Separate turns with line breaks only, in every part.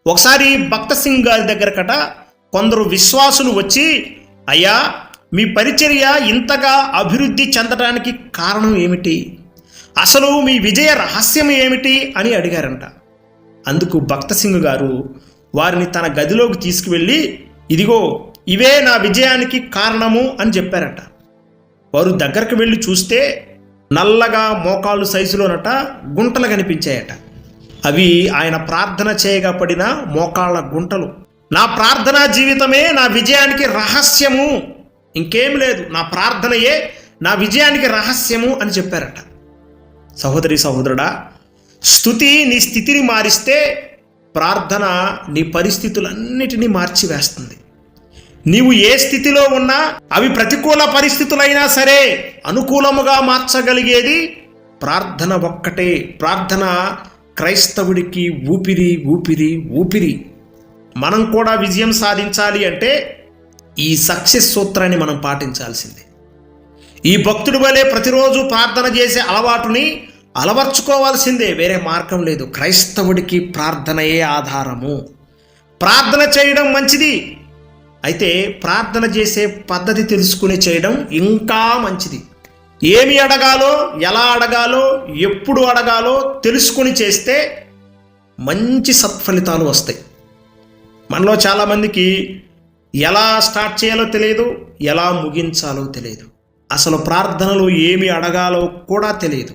ఒకసారి భక్త సింగ్ గారి దగ్గరకట కొందరు విశ్వాసులు వచ్చి, అయ్యా మీ పరిచర్య ఇంతగా అభివృద్ధి చెందడానికి కారణం ఏమిటి, అసలు మీ విజయ రహస్యం ఏమిటి అని అడిగారంట. అందుకు భక్త సింగ్ గారు వారిని తన గదిలోకి తీసుకువెళ్ళి, ఇదిగో ఇవే నా విజయానికి కారణము అని చెప్పారట. వారు దగ్గరకు వెళ్ళి చూస్తే నల్లగా మోకాళ్ళు సైజులోనట గుంటలు కనిపించాయట. అవి ఆయన ప్రార్థన చేయగా పడిన మోకాళ్ళ గుంటలు. నా ప్రార్థనా జీవితమే నా విజయానికి రహస్యము, ఇంకేం లేదు, నా ప్రార్థనయే నా విజయానికి రహస్యము అని చెప్పారట. సహోదరి సహోదరుడా, స్తుతి నీ స్థితిని మారిస్తే ప్రార్థన నీ పరిస్థితులన్నిటినీ మార్చివేస్తుంది. నీవు ఏ స్థితిలో ఉన్నా అవి ప్రతికూల పరిస్థితులైనా సరే అనుకూలముగా మార్చగలిగేది ప్రార్థన ఒక్కటే. ప్రార్థన క్రైస్తవుడికి ఊపిరి ఊపిరి ఊపిరి. మనం కూడా విజయం సాధించాలి అంటే ఈ సక్సెస్ సూత్రాన్ని మనం పాటించాల్సిందే. ఈ భక్తుడి వలె ప్రతిరోజు ప్రార్థన చేసే అలవాటుని అలవర్చుకోవాల్సిందే, వేరే మార్గం లేదు. క్రైస్తవుడికి ప్రార్థనయే ఆధారము. ప్రార్థన చేయడం మంచిది, అయితే ప్రార్థన చేసే పద్ధతి తెలుసుకుని చేయడం ఇంకా మంచిది. ఏమి అడగాలో, ఎలా అడగాలో, ఎప్పుడు అడగాలో తెలుసుకుని చేస్తే మంచి సత్ఫలితాలు వస్తాయి. మనలో చాలామందికి ఎలా స్టార్ట్ చేయాలో తెలియదు, ఎలా ముగించాలో తెలియదు, అసలు ప్రార్థనలో ఏమి అడగాలో కూడా తెలియదు.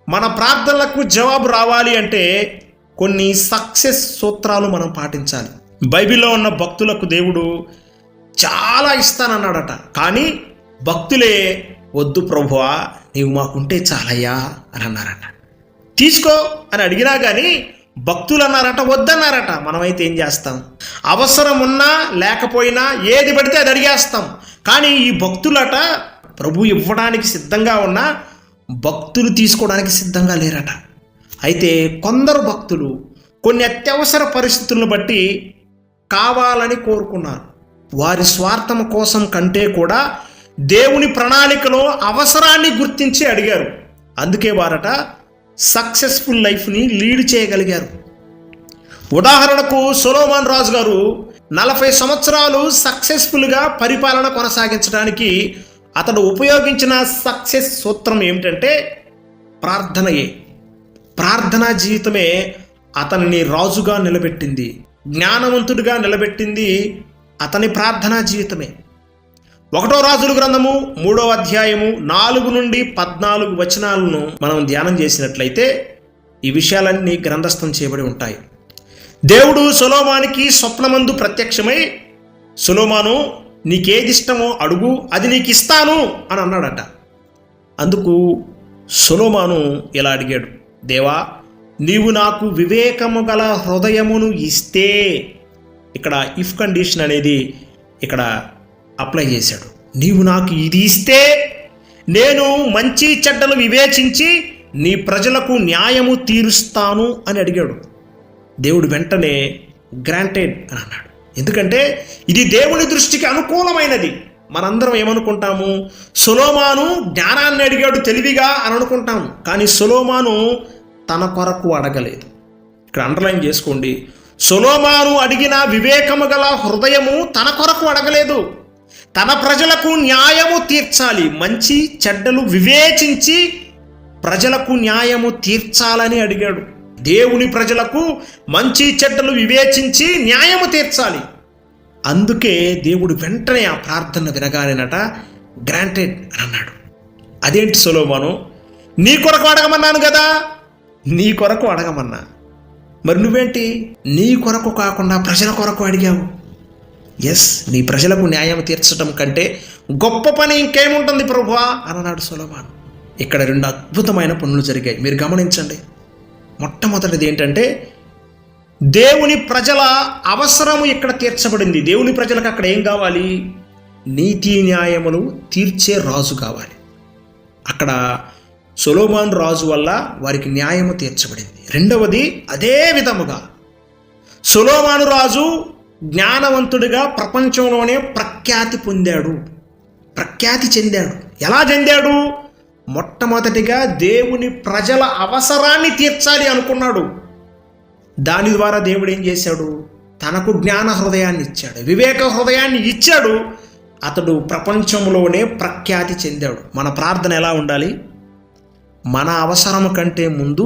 మన ప్రార్థనలకు జవాబు రావాలి అంటే కొన్ని సక్సెస్ సూత్రాలు మనం పాటించాలి. బైబిల్లో ఉన్న భక్తులకు దేవుడు చాలా ఇస్తానన్నాడట, కానీ భక్తులే వద్దు ప్రభువా నీవు మాకుంటే చాలయ్యా అని అన్నారట. తీసుకో అని అడిగినా కానీ భక్తులు అన్నారట, వద్దన్నారట. మనమైతే ఏం చేస్తాం? అవసరం ఉన్నా లేకపోయినా ఏది పడితే అది అడిగేస్తాం. కానీ ఈ భక్తులట ప్రభు ఇవ్వడానికి సిద్ధంగా ఉన్నా భక్తులు తీసుకోవడానికి సిద్ధంగా లేరట. అయితే కొందరు భక్తులు కొన్ని అత్యవసర పరిస్థితులను బట్టి కావాలని కోరుకున్నారు. వారి స్వార్థం కోసం కంటే కూడా దేవుని ప్రణాళికలో అవసరాన్ని గుర్తించి అడిగారు. అందుకే వారట సక్సెస్ఫుల్ లైఫ్ని లీడ్ చేయగలిగారు. ఉదాహరణకు సొలొమోన్ రాజు గారు 40 సంవత్సరాలు సక్సెస్ఫుల్గా పరిపాలన కొనసాగించడానికి అతడు ఉపయోగించిన సక్సెస్ సూత్రం ఏమిటంటే ప్రార్థనయే. ప్రార్థనా జీవితమే అతనిని రాజుగా నిలబెట్టింది, జ్ఞానవంతుడిగా నిలబెట్టింది అతని ప్రార్థనా జీవితమే. 1వ రాజుల గ్రంథము 3వ అధ్యాయము 4 నుండి 14 వచనాలను మనం ధ్యానం చేసినట్లయితే ఈ విషయాలన్నీ గ్రంథస్థం చేయబడి ఉంటాయి. దేవుడు సొలొమోనుకి స్వప్నమందు ప్రత్యక్షమై, సొలొమోను నీకేది ఇష్టమో అడుగు, అది నీకు ఇస్తాను అని అన్నాడట. అందుకు సొలొమోను ఇలా అడిగాడు, దేవా నీవు నాకు వివేకము గల హృదయమును ఇస్తే, ఇక్కడ ఇఫ్ కండిషన్ అనేది ఇక్కడ అప్లై చేశాడు. నీవు నాకు ఇది ఇస్తే నేను మంచి చెడ్డలు వివేచించి నీ ప్రజలకు న్యాయము తీరుస్తాను అని అడిగాడు. దేవుడు వెంటనే గ్రాంటెడ్ అని అన్నాడు. ఎందుకంటే ఇది దేవుని దృష్టికి అనుకూలమైనది. మనందరం ఏమనుకుంటాము? సొలొమోను జ్ఞానాన్ని అడిగాడు తెలివిగా అని అనుకుంటాము, కానీ సొలొమోను తన కొరకు అడగలేదు. ఇక్కడ అండర్లైన్ చేసుకోండి, సొలొమోను అడిగిన వివేకము గల హృదయము తన కొరకు అడగలేదు. తన ప్రజలకు న్యాయము తీర్చాలి, మంచి చెడ్డలు వివేచించి ప్రజలకు న్యాయము తీర్చాలని అడిగాడు. దేవుని ప్రజలకు మంచి చెడ్డలు వివేచించి న్యాయము తీర్చాలి. అందుకే దేవుడు వెంటనే ఆ ప్రార్థన వినగానేనట గ్రాంటెడ్ అని అన్నాడు. అదేంటి సొలొమోను, నీ కొరకు అడగమన్నాను కదా, నీ కొరకు అడగమన్నా, మరి నువ్వేంటి నీ కొరకు కాకుండా ప్రజల కొరకు అడిగావు? ఎస్, నీ ప్రజలకు న్యాయం తీర్చడం కంటే గొప్ప పని ఇంకేముంటుంది ప్రభువా అని అన్నాడు సొలొమోను. ఇక్కడ 2 అద్భుతమైన పనులు జరిగాయి, మీరు గమనించండి. మొట్టమొదటిది ఏంటంటే దేవుని ప్రజల అవసరము ఇక్కడ తీర్చబడింది. దేవుని ప్రజలకు అక్కడ ఏం కావాలి? నీతి న్యాయములు తీర్చే రాజు కావాలి. అక్కడ సొలొమోను రాజు వల్ల వారికి న్యాయము తీర్చబడింది. రెండవది అదే విధముగా సొలొమోను రాజు జ్ఞానవంతుడిగా ప్రపంచంలోనే ప్రఖ్యాతి పొందాడు, ప్రఖ్యాతి చెందాడు. ఎలా చెందాడు? మొట్టమొదటిగా దేవుని ప్రజల అవసరాన్ని తీర్చాలి అనుకున్నాడు. దాని ద్వారా దేవుడు ఏం చేశాడు? తనకు జ్ఞాన హృదయాన్ని ఇచ్చాడు, వివేక హృదయాన్ని ఇచ్చాడు. అతడు ప్రపంచంలోనే ప్రఖ్యాతి చెందాడు. మన ప్రార్థన ఎలా ఉండాలి? మన అవసరం కంటే ముందు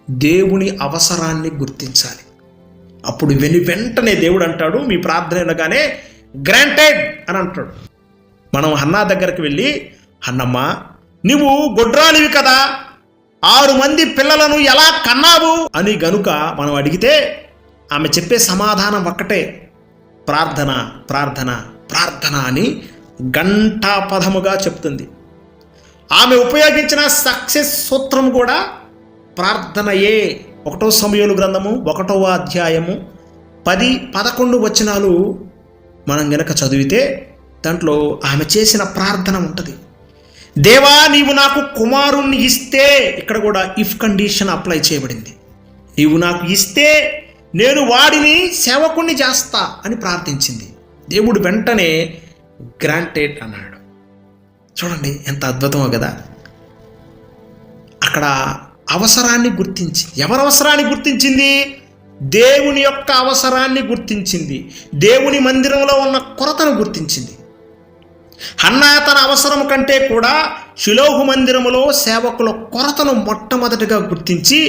దేవుని అవసరాన్ని గుర్తించాలి. అప్పుడు వెంటనే దేవుడు అంటాడు, మీ ప్రార్థన అనగానే గ్రాంటెడ్ అని అంటాడు. మనం హన్నా దగ్గరికి వెళ్ళి, హన్నమ్మ నువ్వు గొడ్రాలివి కదా, 6 మంది పిల్లలను ఎలా కన్నావు అని గనుక మనం అడిగితే ఆమె చెప్పే సమాధానం ఒక్కటే, ప్రార్థన ప్రార్థన ప్రార్థన అని గంటాపదముగా చెప్తుంది. ఆమె ఉపయోగించిన సక్సెస్ సూత్రం కూడా ప్రార్థనయే. 1 సమూయేలు గ్రంథము 1వ అధ్యాయము 10-11 వచనాలు మనం గనక చదివితే దాంట్లో ఆమె చేసిన ప్రార్థన ఉంటుంది. దేవా నీవు నాకు కుమారుణ్ణి ఇస్తే, ఇక్కడ కూడా ఇఫ్ కండిషన్ అప్లై చేయబడింది. నీవు నాకు ఇస్తే నేను వాడిని సేవకుణ్ణి చేస్తా అని ప్రార్థించింది. దేవుడు వెంటనే గ్రాంటెడ్ అన్నాడు. చూడండి ఎంత అద్భుతమో కదా. అక్కడ అవసరాన్ని గుర్తించింది. ఎవరి అవసరాన్ని గుర్తించింది? దేవుని యొక్క అవసరాన్ని గుర్తించింది. దేవుని మందిరంలో ఉన్న కొరతను గుర్తించింది. హన్నా తన అవసరం కంటే కూడా షిలోహు మందిరములో సేవకుల కొరతను మొట్టమొదటిగా గుర్తించి,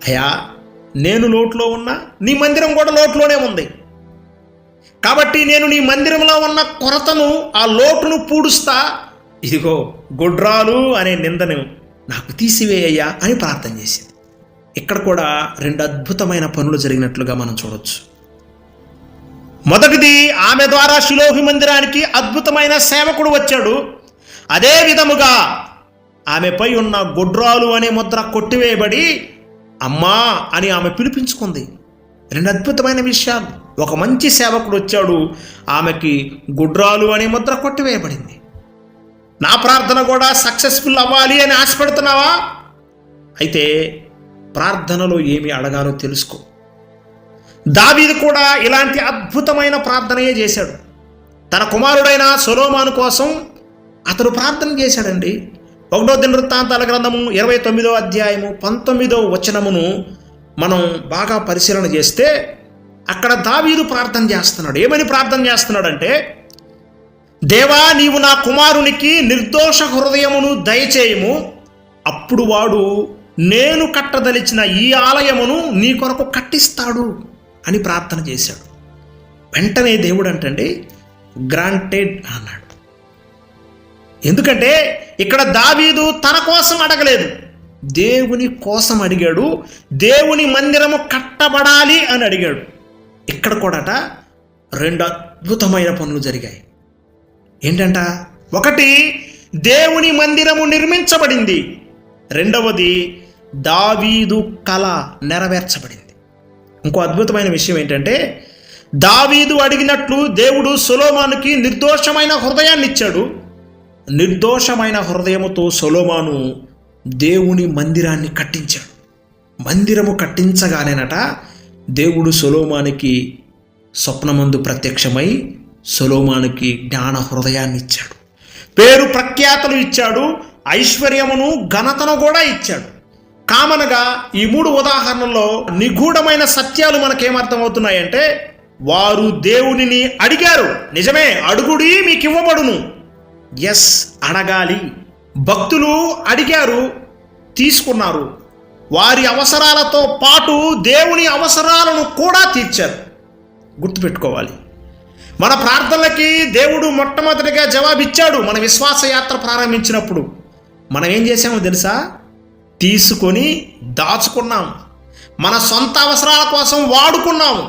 అయ్యా నేను లోటులో ఉన్నా, నీ మందిరం కూడా లోటులోనే ఉంది, కాబట్టి నేను నీ మందిరంలో ఉన్న కొరతను, ఆ లోటును పూడుస్తా, ఇదిగో గొడ్రాలు అనే నిందను నాకు తీసివేయ్యా అని ప్రార్థన చేసింది. ఇక్కడ కూడా 2 అద్భుతమైన పనులు జరిగినట్లుగా మనం చూడవచ్చు. మొదటిది, ఆమె ద్వారా షిలోహు మందిరానికి అద్భుతమైన సేవకుడు వచ్చాడు. అదే విధముగా ఆమెపై ఉన్న గొడ్రాలు అనే ముద్ర కొట్టివేయబడి అమ్మా అని ఆమె పిలిపించుకుంది. 2 అద్భుతమైన విషయాలు. ఒక మంచి సేవకుడు వచ్చాడు, ఆమెకి గొడ్రాలు అనే ముద్ర కొట్టివేయబడింది. నా ప్రార్థన కూడా సక్సెస్ఫుల్ అవ్వాలి అని ఆశపడుతున్నావా? అయితే ప్రార్థనలో ఏమి అడగాలో తెలుసుకో. దావీదు కూడా ఇలాంటి అద్భుతమైన ప్రార్థనయే చేశాడు. తన కుమారుడైన సొలొమోను కోసం అతడు ప్రార్థన చేశాడండి. 1వ దినవృత్తాంతాల గ్రంథము 29వ అధ్యాయము 19వ వచనమును మనం బాగా పరిశీలన చేస్తే అక్కడ దావీదు ప్రార్థన చేస్తున్నాడు. ఏమని ప్రార్థన చేస్తున్నాడంటే, దేవా నీవు నా కుమారునికి నిర్దోష హృదయమును దయచేయము, అప్పుడు వాడు నేను కట్టదలిచిన ఈ ఆలయమును నీ కొరకు కట్టిస్తాడు అని ప్రార్థన చేశాడు. వెంటనే దేవుడు అంటండి గ్రాంటెడ్ అన్నాడు. ఎందుకంటే ఇక్కడ దావీదు తన కోసం అడగలేదు, దేవుని కోసం అడిగాడు. దేవుని మందిరము కట్టబడాలి అని అడిగాడు. ఇక్కడ కూడా 2 అద్భుతమైన పనులు జరిగాయి. ఏంటంట? ఒకటి, దేవుని మందిరము నిర్మించబడింది. రెండవది, దావీదు కల నెరవేర్చబడింది. ఇంకో అద్భుతమైన విషయం ఏంటంటే, దావీదు అడిగినట్లు దేవుడు సొలొమోనుకి నిర్దోషమైన హృదయాన్ని ఇచ్చాడు. నిర్దోషమైన హృదయముతో సొలొమోను దేవుని మందిరాన్ని కట్టించాడు. మందిరము కట్టించగానేనట దేవుడు సొలొమోనుకి స్వప్నమందు ప్రత్యక్షమై సొలొమోనుకి జ్ఞాన హృదయాన్ని ఇచ్చాడు, పేరు ప్రఖ్యాతలు ఇచ్చాడు, ఐశ్వర్యమును ఘనతను కూడా ఇచ్చాడు. కామనగా ఈ 3 ఉదాహరణల్లో నిగూఢమైన సత్యాలు మనకేమర్థమవుతున్నాయంటే, వారు దేవునిని అడిగారు. నిజమే, అడుగుడి మీకు ఇవ్వబడును. ఎస్, అడగాలి. భక్తులు అడిగారు, తీసుకున్నారు. వారి అవసరాలతో పాటు దేవుని అవసరాలను కూడా తీర్చారు. గుర్తుపెట్టుకోవాలి, మన ప్రార్థనలకి దేవుడు మొట్టమొదటిగా జవాబిచ్చాడు. మన విశ్వాస యాత్ర ప్రారంభించినప్పుడు మనం ఏం చేసామో తెలుసా? తీసుకొని దాచుకున్నాం, మన సొంత అవసరాల కోసం వాడుకున్నాము.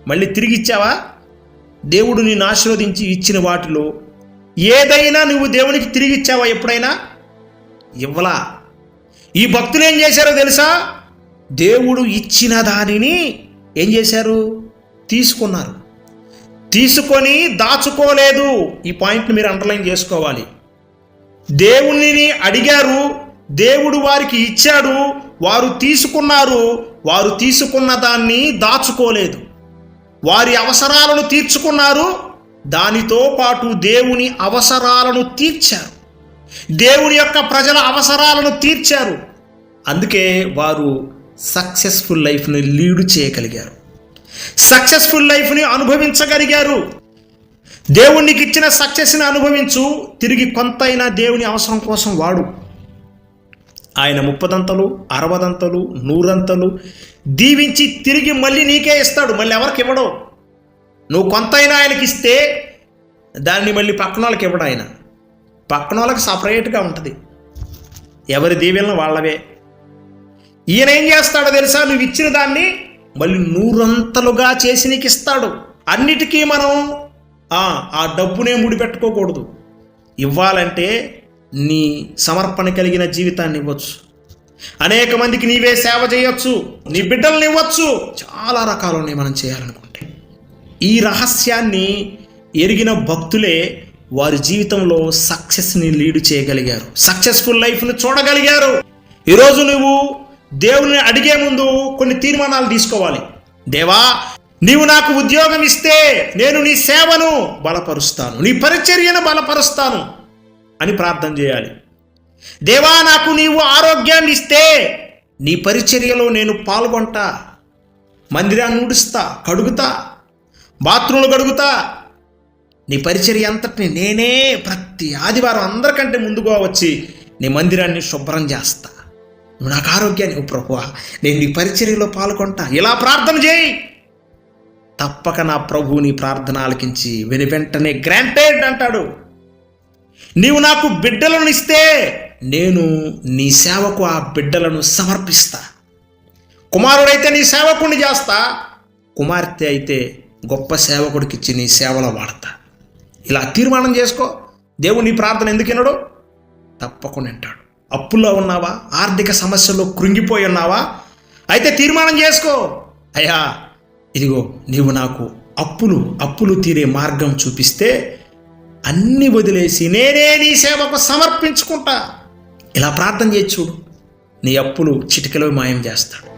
మళ్ళీ తిరిగి ఇచ్చావా? దేవుడు నిన్ను ఆశీర్వదించి ఇచ్చిన వాటిలో ఏదైనా నువ్వు దేవునికి తిరిగి ఇచ్చావా? ఎప్పుడైనా ఇవ్వలా. ఈ భక్తులు ఏం చేశారో తెలుసా? దేవుడు ఇచ్చిన దానిని ఏం చేశారు? తీసుకున్నారు. తీసుకొని దాచుకోలేదు. ఈ పాయింట్ని మీరు అండర్లైన్ చేసుకోవాలి. దేవునిని అడిగారు, దేవుడు వారికి ఇచ్చాడు, వారు తీసుకున్నారు. వారు తీసుకున్న దాన్ని దాచుకోలేదు. వారి అవసరాలను తీర్చుకున్నారు, దానితో పాటు దేవుని అవసరాలను తీర్చారు. దేవుని యొక్క ప్రజల అవసరాలను తీర్చారు. అందుకే వారు సక్సెస్ఫుల్ లైఫ్ని లీడ్ చేయగలిగారు, సక్సెస్ఫుల్ లైఫ్ని అనుభవించగలిగారు. దేవునికి ఇచ్చిన సక్సెస్ని అనుభవించు, తిరిగి కొంతైనా దేవుని అవసరం కోసం వాడు. ఆయన 30దంతలు 60దంతలు 100ంతలు దీవించి తిరిగి మళ్ళీ నీకే ఇస్తాడు. మళ్ళీ ఎవరికి ఇవ్వడు. నువ్వు కొంతైనా ఆయనకి ఇస్తే దాన్ని మళ్ళీ పక్కన వాళ్ళకి ఇవ్వడు. ఆయన పక్కన వాళ్ళకి సపరేట్గా ఉంటుంది. ఎవరి దీవెనలు వాళ్ళవే. ఈయన ఏం చేస్తాడో తెలుసా? నువ్వు ఇచ్చిన దాన్ని మళ్ళీ 100ంతలుగా చేసి నీకు ఇస్తాడు. అన్నిటికీ మనం ఆ డబ్బునే ముడిపెట్టుకోకూడదు. ఇవ్వాలంటే నీ సమర్పణ కలిగిన జీవితాన్ని ఇవ్వచ్చు. అనేక మందికి నీవే సేవ చేయొచ్చు, నీ బిడ్డలను ఇవ్వచ్చు. చాలా రకాలు ఉన్నాయి మనం చేయాలనుకుంటే. ఈ రహస్యాన్ని ఎరిగిన భక్తులే వారి జీవితంలో సక్సెస్ని లీడ్ చేయగలిగారు, సక్సెస్ఫుల్ లైఫ్ని చూడగలిగారు. ఈరోజు నువ్వు దేవుని అడిగే ముందు కొన్ని తీర్మానాలు తీసుకోవాలి. దేవా, నీవు నాకు ఉద్యోగం ఇస్తే నేను నీ సేవను బలపరుస్తాను, నీ పరిచర్యను బలపరుస్తాను అని ప్రార్థన చేయాలి. దేవా, నాకు నీవు ఆరోగ్యాన్ని ఇస్తే నీ పరిచర్యలో నేను పాల్గొంటా, మందిరాన్ని ఊడుస్తా, కడుగుతా, బాత్రూంలు కడుగుతా, నీ పరిచర్య అంతటిని నేనే ప్రతి ఆదివారం అందరికంటే ముందుగా వచ్చి నీ మందిరాన్ని శుభ్రం చేస్తా. నువ్వు నాకు ఆరోగ్యాన్ని ఇవ్వు ప్రభువా, నేను నీ పరిచర్యలో పాల్గొంటా. ఇలా ప్రార్థన చేయి. తప్పక నా ప్రభువు నీ ప్రార్థన ఆలకించి వెంటనే గ్రాంటెడ్ అంటాడు. నీవు నాకు బిడ్డలను ఇస్తే నేను నీ సేవకు ఆ బిడ్డలను సమర్పిస్తా. కుమారుడైతే నీ సేవకుడిని చేస్తా, కుమార్తె అయితే గొప్ప సేవకుడికి ఇచ్చి నీ సేవలో వాడతా. ఇలా తీర్మానం చేసుకో. దేవుడు నీ ప్రార్థన ఎందుకు వినడు? తప్పకుండా వింటాడు. అప్పుల్లో ఉన్నావా? ఆర్థిక సమస్యల్లో కృంగిపోయి ఉన్నావా? అయితే తీర్మానం చేసుకో. అయ్యా, ఇదిగో నీవు నాకు అప్పులు తీరే మార్గం చూపిస్తే అన్నీ వదిలేసి నేనే నీ సేవకు సమర్పించుకుంటా. ఇలా ప్రార్థన చేసి చూడు, నీ అప్పులు చిటికెలో మాయం చేస్తాడు.